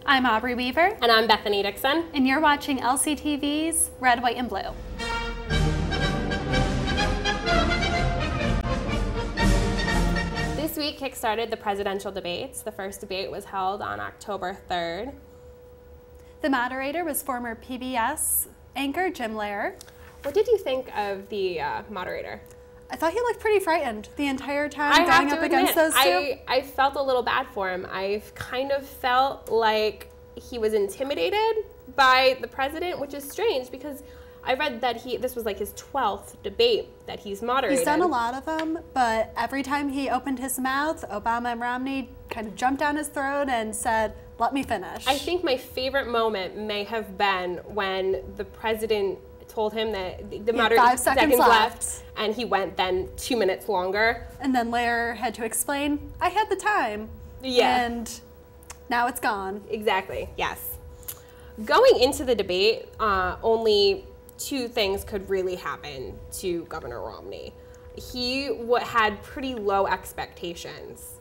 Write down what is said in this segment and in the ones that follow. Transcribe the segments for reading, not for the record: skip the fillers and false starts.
I'm Aubree Weaver. And I'm Bethany Dixon. And you're watching LCTV's Red, White, and Blue. This week kickstarted the presidential debates. The first debate was held on October 3rd. The moderator was former PBS anchor Jim Lehrer. What did you think of the moderator? I thought he looked pretty frightened the entire time going up against those two. I felt a little bad for him. I kind of felt like he was intimidated by the president, which is strange because I read that this was like his 12th debate that he's moderated. He's done a lot of them, but every time he opened his mouth, Obama and Romney kind of jumped down his throat and said, "Let me finish." I think my favorite moment may have been when the president told him that the moderator 5 seconds left, and he went then 2 minutes longer. And then Lehrer had to explain, "I had the time." Yeah. And now it's gone. Exactly, yes. Going into the debate, only two things could really happen to Governor Romney. He had pretty low expectations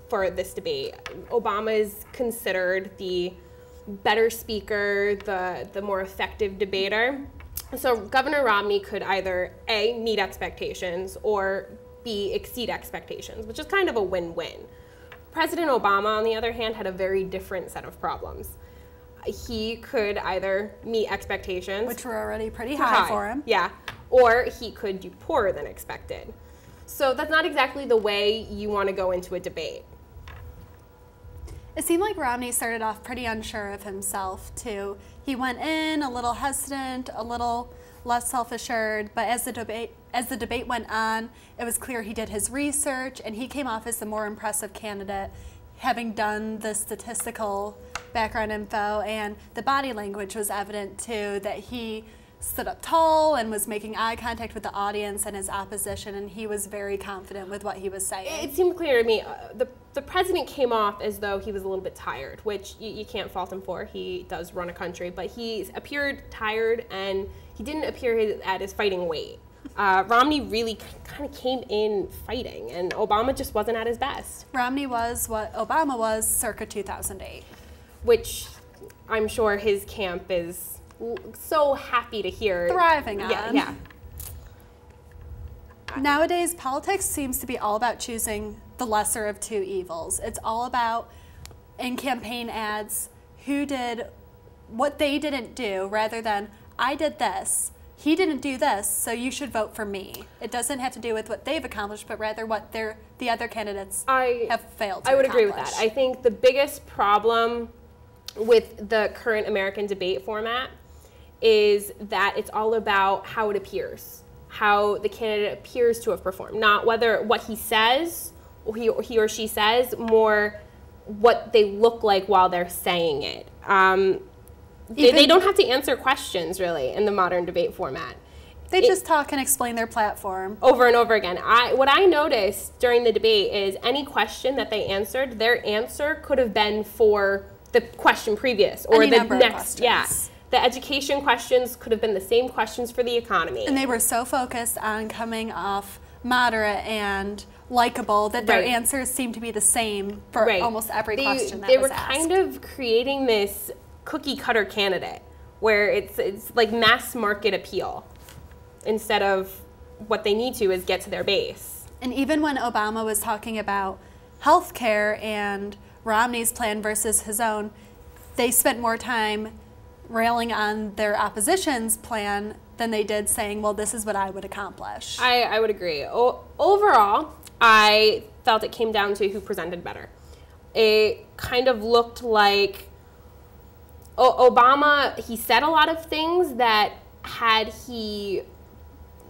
for this debate. Obama is considered the better speaker, the more effective debater. So Governor Romney could either A, meet expectations, or B, exceed expectations, which is kind of a win-win. President Obama, on the other hand, had a very different set of problems. He could either meet expectations, which were already pretty high for him. Yeah, or he could do poorer than expected. So that's not exactly the way you want to go into a debate. It seemed like Romney started off pretty unsure of himself, too. He went in a little hesitant, a little less self-assured, but as the debate went on, it was clear he did his research, and he came off as the more impressive candidate, having done the statistical background info, and the body language was evident, too, that he stood up tall and was making eye contact with the audience and his opposition, and he was very confident with what he was saying. It seemed clear to me, the president came off as though he was a little bit tired, which you can't fault him for. He does run a country, but he appeared tired and he didn't appear at his fighting weight. Romney really kind of came in fighting, and Obama just wasn't at his best. Romney was what Obama was circa 2008. Which I'm sure his camp is so happy to hear. Thriving on. Yeah. Nowadays, politics seems to be all about choosing the lesser of two evils. It's all about, in campaign ads, who did what they didn't do, rather than, I did this, he didn't do this, so you should vote for me. It doesn't have to do with what they've accomplished, but rather what the other candidates have failed to I would accomplish. agree with that. I think the biggest problem with the current American debate format is that it's all about how it appears, how the candidate appears to have performed, not what he says, or he or she says, more what they look like while they're saying it. They don't have to answer questions, really, in the modern debate format. They just talk and explain their platform. Over and over again. What I noticed during the debate is any question that they answered, their answer could have been for the question previous, or the next. Yeah. The education questions could have been the same questions for the economy. And they were so focused on coming off moderate and likable that their answers seemed to be the same for almost every question that was asked. They were kind of creating this cookie cutter candidate where it's like mass market appeal instead of what they need to is get to their base. And even when Obama was talking about health care and Romney's plan versus his own, they spent more time railing on their opposition's plan than they did saying, well, this is what I would accomplish. I would agree. Overall, I felt it came down to who presented better. It kind of looked like Obama, he said a lot of things that had he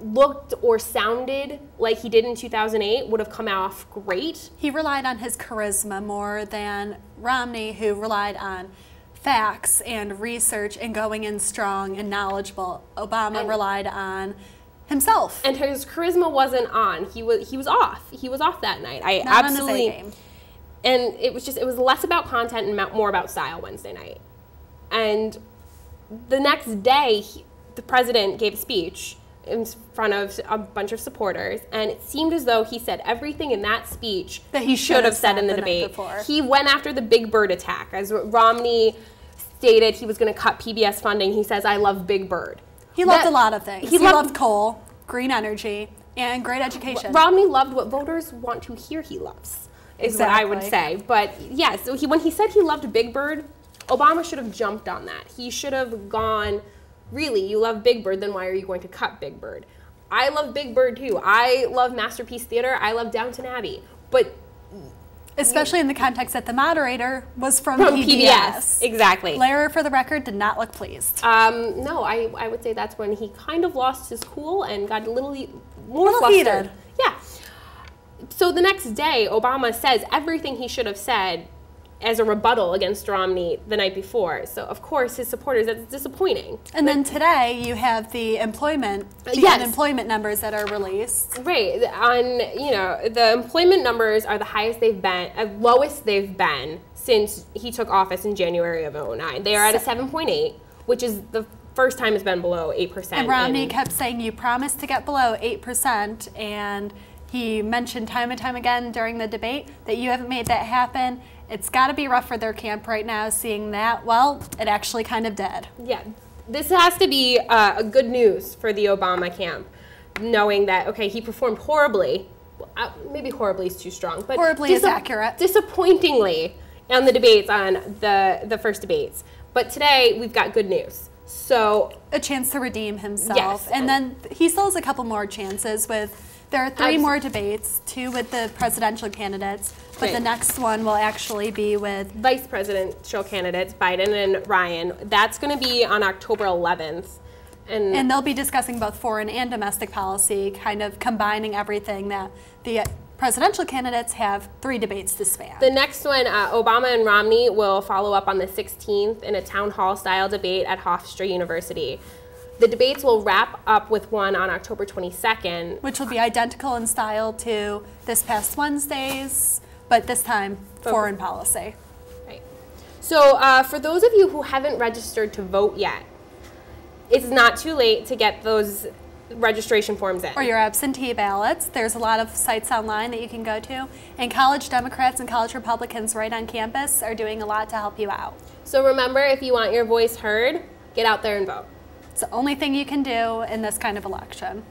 looked or sounded like he did in 2008 would have come off great. He relied on his charisma more than Romney, who relied on facts and research and going in strong and knowledgeable. Obama relied on himself. And his charisma wasn't on. He was off. He was off that night. Not absolutely. On his A game. And it was less about content and more about style Wednesday night. And the next day, the president gave a speech in front of a bunch of supporters, and it seemed as though he said everything in that speech that he should have said in the debate. He went after the Big Bird attack. As Romney stated, he was going to cut PBS funding. He says, "I love Big Bird." He loved a lot of things. He loved coal, green energy, and great education. Romney loved what voters want to hear he loves, is what I would say. But yeah, so when he said he loved Big Bird, Obama should have jumped on that. He should have gone, really, you love Big Bird, then why are you going to cut Big Bird? I love Big Bird too. I love Masterpiece Theater. I love Downton Abbey. But especially in the context that the moderator was from PBS. Exactly. Blair, for the record, did not look pleased. No, I would say that's when he kind of lost his cool and got a little more flustered. Heated. Yeah. So the next day, Obama says everything he should have said as a rebuttal against Romney the night before. So, of course, his supporters, that's disappointing. And then today, you have the unemployment numbers that are released. Right. The employment numbers are the highest they've been, lowest they've been since he took office in January of 2009. They are at a 7.8, which is the first time it's been below 8%. And Romney kept saying, you promised to get below 8%, and he mentioned time and time again during the debate that you haven't made that happen. It's got to be rough for their camp right now, seeing that, well, it actually kind of did. Yeah, this has to be a good news for the Obama camp, knowing that, okay, he performed horribly. Maybe horribly is too strong, but horribly is accurate. Disappointingly on the debates, on the first debates. But today, we've got good news. So a chance to redeem himself. Yes, and then he still has a couple more chances there are 3 more debates, 2 with the presidential candidates, but the next one will actually be with vice presidential candidates, Biden and Ryan. That's going to be on October 11th. And they'll be discussing both foreign and domestic policy, kind of combining everything that the presidential candidates have 3 debates to span. The next one, Obama and Romney will follow up on the 16th in a town hall style debate at Hofstra University. The debates will wrap up with one on October 22nd. Which will be identical in style to this past Wednesday's, but this time foreign policy. Right. So for those of you who haven't registered to vote yet, it's not too late to get those registration forms in. Or your absentee ballots. There's a lot of sites online that you can go to. And college Democrats and college Republicans right on campus are doing a lot to help you out. So remember, if you want your voice heard, get out there and vote. It's the only thing you can do in this kind of election.